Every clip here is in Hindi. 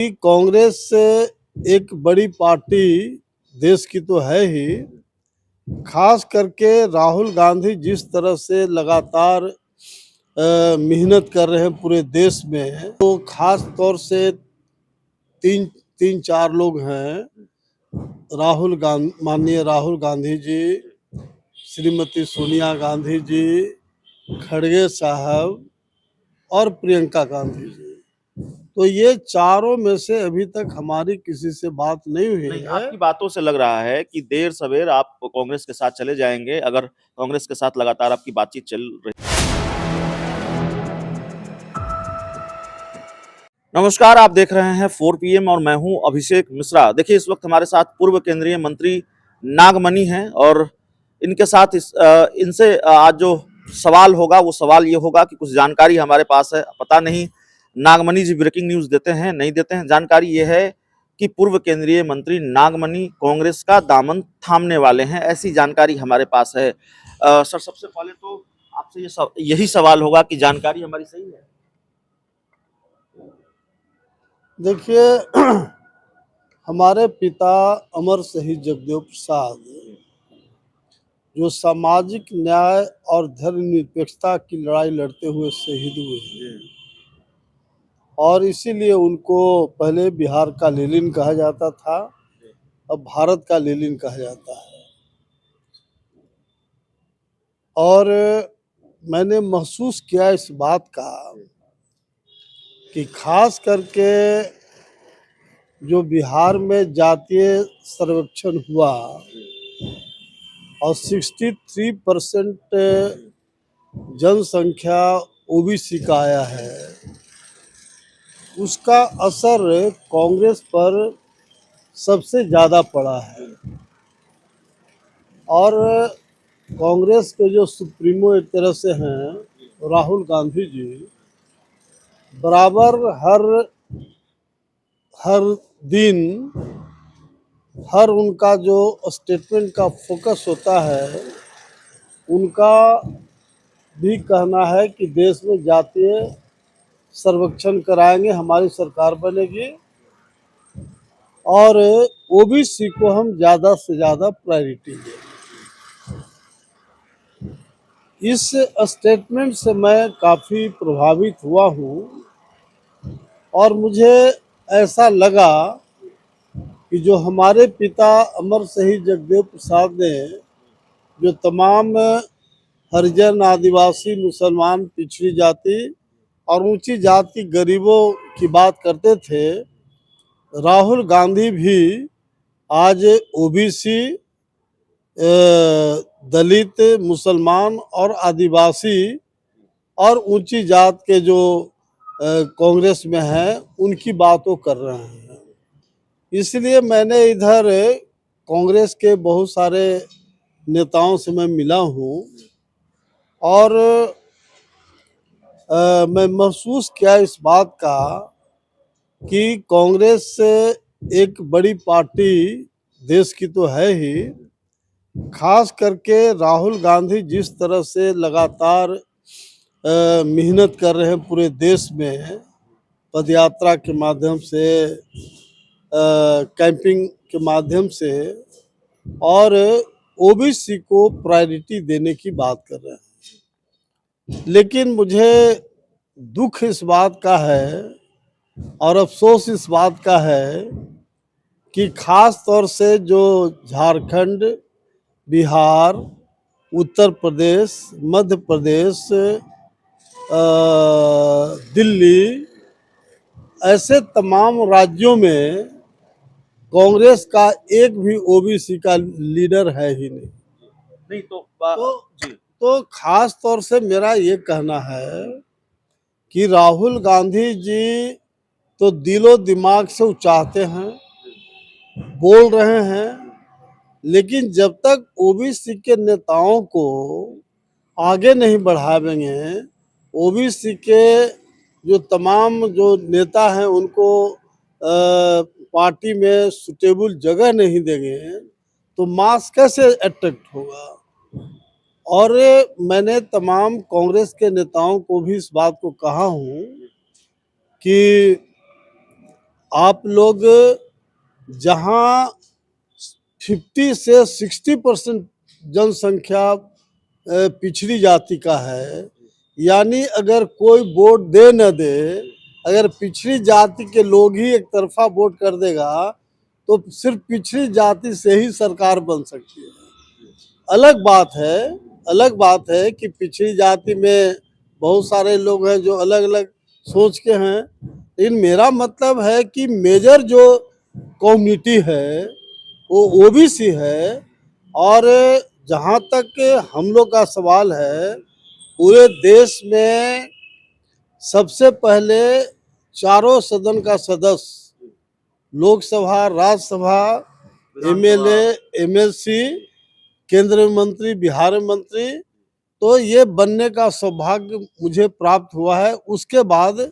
कि कांग्रेस एक बड़ी पार्टी देश की तो है ही। खास करके राहुल गांधी जिस तरह से लगातार मेहनत कर रहे हैं पूरे देश में, तो खास तौर से तीन तीन चार लोग हैं। माननीय राहुल गांधी जी, श्रीमती सोनिया गांधी जी, खड़गे साहब और प्रियंका गांधी जी। तो ये चारों में से अभी तक हमारी किसी से बात नहीं हुई नहीं, है। आपकी बातों से लग रहा है कि देर सवेर आप कांग्रेस के साथ चले जाएंगे, अगर कांग्रेस के साथ लगातार आपकी बातचीत चल रही। नमस्कार, आप देख रहे हैं 4 PM और मैं हूं अभिषेक मिश्रा। देखिए, इस वक्त हमारे साथ पूर्व केंद्रीय मंत्री नागमणि हैं और इनके साथ इनसे आज जो सवाल होगा वो सवाल ये होगा कि कुछ जानकारी हमारे पास है, पता नहीं नागमणि जी ब्रेकिंग न्यूज देते हैं नहीं देते हैं। जानकारी ये है कि पूर्व केंद्रीय मंत्री नागमणि कांग्रेस का दामन थामने वाले हैं, ऐसी जानकारी हमारे पास है। सर, सबसे पहले तो आपसे यही सवाल होगा कि जानकारी हमारी सही है? देखिए, हमारे पिता अमर शहीद जगदेव प्रसाद जो सामाजिक न्याय और धर्मनिरपेक्षता की लड़ाई लड़ते हुए शहीद हुए, और इसीलिए उनको पहले बिहार का लेनिन कहा जाता था, अब भारत का लेनिन कहा जाता है। और मैंने महसूस किया इस बात का कि खास करके जो बिहार में जातीय सर्वेक्षण हुआ और 63% जनसंख्या ओबीसी का आया है, उसका असर कांग्रेस पर सबसे ज़्यादा पड़ा है। और कांग्रेस के जो सुप्रीमो एक तरह से हैं राहुल गांधी जी, बराबर हर हर दिन हर उनका जो स्टेटमेंट का फोकस होता है, उनका भी कहना है कि देश में जातीय सर्वेक्षण कराएंगे, हमारी सरकार बनेगी और ओबीसी को हम ज़्यादा से ज़्यादा प्रायोरिटी देंगे। इस स्टेटमेंट से मैं काफ़ी प्रभावित हुआ हूँ और मुझे ऐसा लगा कि जो हमारे पिता अमर शहीद जगदेव प्रसाद ने जो तमाम हरिजन, आदिवासी, मुसलमान, पिछड़ी जाति और ऊंची जाति गरीबों की बात करते थे, राहुल गांधी भी आज ओबीसी, दलित, मुसलमान और आदिवासी और ऊंची जात के जो कांग्रेस में हैं, उनकी बातों कर रहे हैं। इसलिए मैंने इधर कांग्रेस के बहुत सारे नेताओं से मैं मिला हूँ और मैं महसूस किया इस बात का कि कांग्रेस एक बड़ी पार्टी देश की तो है ही। खास करके राहुल गांधी जिस तरह से लगातार मेहनत कर रहे हैं पूरे देश में, पदयात्रा के माध्यम से, कैंपिंग के माध्यम से, और ओबीसी को प्रायोरिटी देने की बात कर रहे हैं। लेकिन मुझे दुख इस बात का है और अफसोस इस बात का है कि खास तौर से जो झारखंड, बिहार, उत्तर प्रदेश, मध्य प्रदेश, दिल्ली, ऐसे तमाम राज्यों में कांग्रेस का एक भी ओबीसी का लीडर है ही नहीं। नहीं तो जी, तो खास तौर से मेरा ये कहना है कि राहुल गांधी जी तो दिलो दिमाग से वो चाहते हैं, बोल रहे हैं, लेकिन जब तक ओबीसी के नेताओं को आगे नहीं बढ़ावेंगे, ओबीसी के जो तमाम जो नेता हैं उनको पार्टी में सुटेबल जगह नहीं देंगे, तो मास कैसे अट्रैक्ट होगा। और मैंने तमाम कांग्रेस के नेताओं को भी इस बात को कहा हूँ कि आप लोग जहां 50 से 60% जनसंख्या पिछड़ी जाति का है, यानी अगर कोई वोट दे न दे, अगर पिछड़ी जाति के लोग ही एक तरफा वोट कर देगा तो सिर्फ पिछड़ी जाति से ही सरकार बन सकती है। अलग बात है कि पिछड़ी जाति में बहुत सारे लोग हैं जो अलग अलग सोच के हैं, लेकिन मेरा मतलब है कि मेजर जो कम्युनिटी है वो ओबीसी है। और जहाँ तक हम लोग का सवाल है, पूरे देश में सबसे पहले चारों सदन का सदस्य, लोकसभा, राज्यसभा, एमएलए, एमएलसी, केंद्रीय मंत्री, बिहार मंत्री, तो ये बनने का सौभाग्य मुझे प्राप्त हुआ है। उसके बाद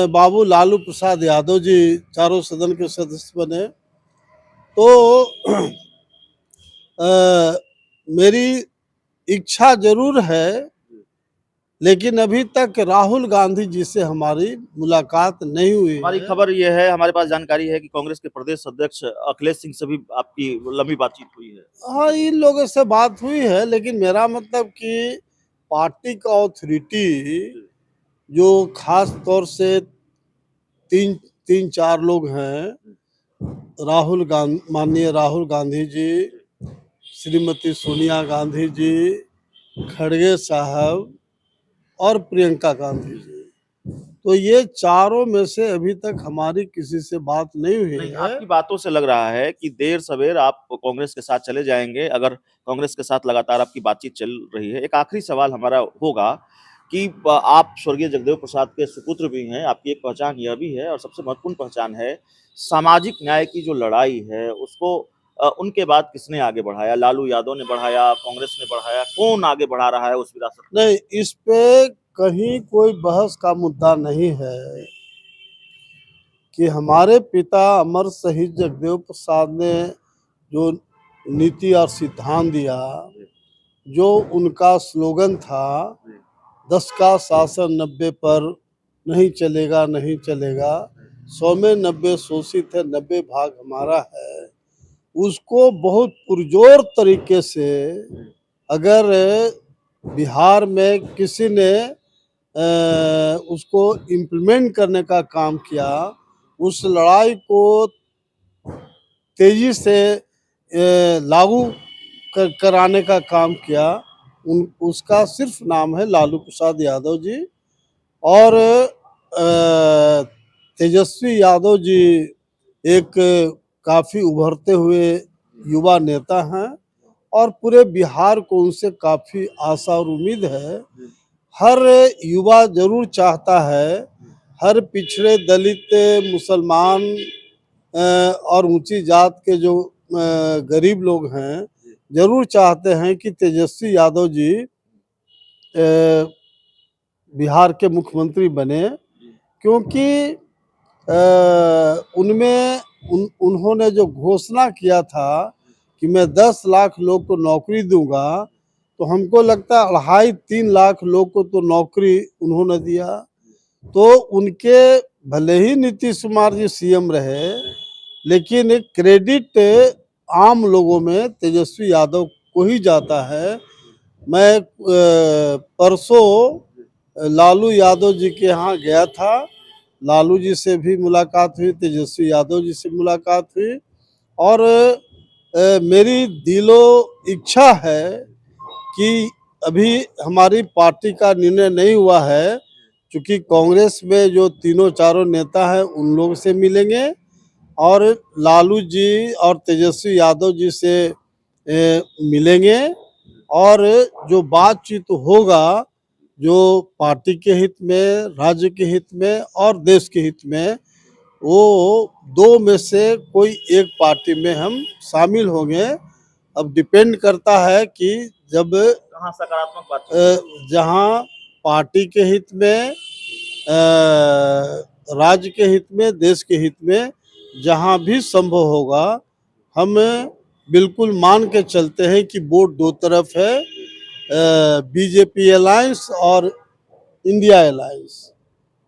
बाबू लालू प्रसाद यादव जी चारों सदन के सदस्य बने। तो मेरी इच्छा जरूर है, लेकिन अभी तक राहुल गांधी जी से हमारी मुलाकात नहीं हुई हमारी है। खबर यह है, हमारे पास जानकारी है कि कांग्रेस के प्रदेश अध्यक्ष अखिलेश सिंह से भी आपकी लंबी बातचीत हुई है। हाँ, इन लोगों से बात हुई है, लेकिन मेरा मतलब कि पार्टी का ऑथोरिटी जो खास तौर से तीन चार लोग हैं, माननीय राहुल गांधी जी, श्रीमती सोनिया गांधी जी, खड़गे साहब और प्रियंका गांधी जी, तो ये चारों में से अभी तक हमारी किसी से बात नहीं हुई नहीं, है। आपकी बातों से लग रहा है कि देर सवेर आप कांग्रेस के साथ चले जाएंगे, अगर कांग्रेस के साथ लगातार आपकी बातचीत चल रही है। एक आखिरी सवाल हमारा होगा कि आप स्वर्गीय जगदेव प्रसाद के सुपुत्र भी हैं, आपकी एक पहचान यह भी है और सबसे महत्वपूर्ण पहचान है सामाजिक न्याय की जो लड़ाई है उसको उनके बाद किसने आगे बढ़ाया? लालू यादव ने बढ़ाया, कांग्रेस ने बढ़ाया, कौन आगे बढ़ा रहा है उस विरासत को? नहीं, इस पे कहीं कोई बहस का मुद्दा नहीं है कि हमारे पिता अमर शहीद जगदेव प्रसाद ने जो नीति और सिद्धांत दिया, जो उनका स्लोगन था, 10 का शासन 90 पर नहीं चलेगा, नहीं चलेगा, 100 में 90 शोषित है, 90 भाग हमारा है, उसको बहुत पुरजोर तरीके से अगर बिहार में किसी ने उसको इम्प्लीमेंट करने का काम किया, उस लड़ाई को तेजी से लागू कराने का काम किया, उसका सिर्फ नाम है लालू प्रसाद यादव जी। और तेजस्वी यादव जी एक काफ़ी उभरते हुए युवा नेता हैं और पूरे बिहार को उनसे काफ़ी आशा और उम्मीद है। हर युवा जरूर चाहता है, हर पिछड़े, दलित, मुसलमान और ऊंची जात के जो गरीब लोग हैं, जरूर चाहते हैं कि तेजस्वी यादव जी बिहार के मुख्यमंत्री बने, क्योंकि उन्होंने जो घोषणा किया था कि मैं 10 लाख लोग को नौकरी दूंगा, तो हमको लगता है 2.5-3 लाख लोग को तो नौकरी उन्होंने दिया। तो उनके भले ही नीतीश कुमार जी सीएम रहे, लेकिन क्रेडिट आम लोगों में तेजस्वी यादव को ही जाता है। मैं परसों लालू यादव जी के यहाँ गया था, लालू जी से भी मुलाकात हुई, तेजस्वी यादव जी से मुलाकात हुई, और मेरी दिलो इच्छा है कि अभी हमारी पार्टी का निर्णय नहीं हुआ है, क्योंकि कांग्रेस में जो तीनों चारों नेता हैं उन लोगों से मिलेंगे और लालू जी और तेजस्वी यादव जी से मिलेंगे, और जो बातचीत होगा, जो पार्टी के हित में, राज्य के हित में और देश के हित में, वो दो में से कोई एक पार्टी में हम शामिल होंगे। अब डिपेंड करता है कि जब कहाँ सकारात्मक बातचीत जहाँ पार्टी के हित में, राज्य के हित में, देश के हित में जहाँ भी संभव होगा, हम बिल्कुल मान के चलते हैं कि वोट दो तरफ है, बीजेपी अलायंस और इंडिया अलायंस।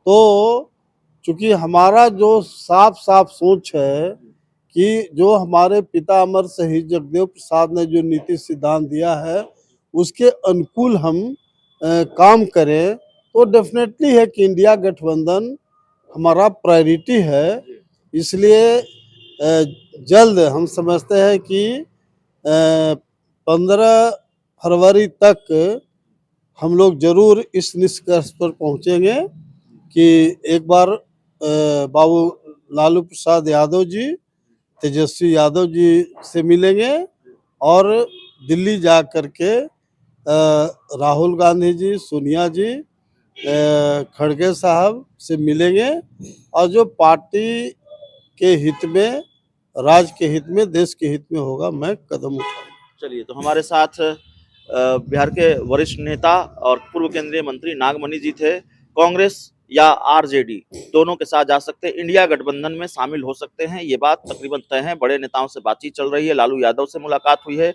तो क्योंकि हमारा जो साफ साफ सोच है कि जो हमारे पिता अमर शहीद जगदेव प्रसाद ने जो नीति सिद्धांत दिया है उसके अनुकूल हम काम करें, तो डेफिनेटली है कि इंडिया गठबंधन हमारा प्रायोरिटी है। इसलिए जल्द हम समझते हैं कि 15 फरवरी तक हम लोग जरूर इस निष्कर्ष पर पहुंचेंगे कि एक बार बाबू लालू प्रसाद यादव जी, तेजस्वी यादव जी से मिलेंगे और दिल्ली जा कर के राहुल गांधी जी, सोनिया जी, खड़गे साहब से मिलेंगे और जो पार्टी के हित में, राज्य के हित में, देश के हित में होगा, मैं कदम उठाऊंगा। चलिए, तो हमारे साथ बिहार के वरिष्ठ नेता और पूर्व केंद्रीय मंत्री नागमणि जी थे। कांग्रेस या आरजेडी दोनों के साथ जा सकते हैं, इंडिया गठबंधन में शामिल हो सकते हैं, ये बात तकरीबन तय है। बड़े नेताओं से बातचीत चल रही है, लालू यादव से मुलाकात हुई है।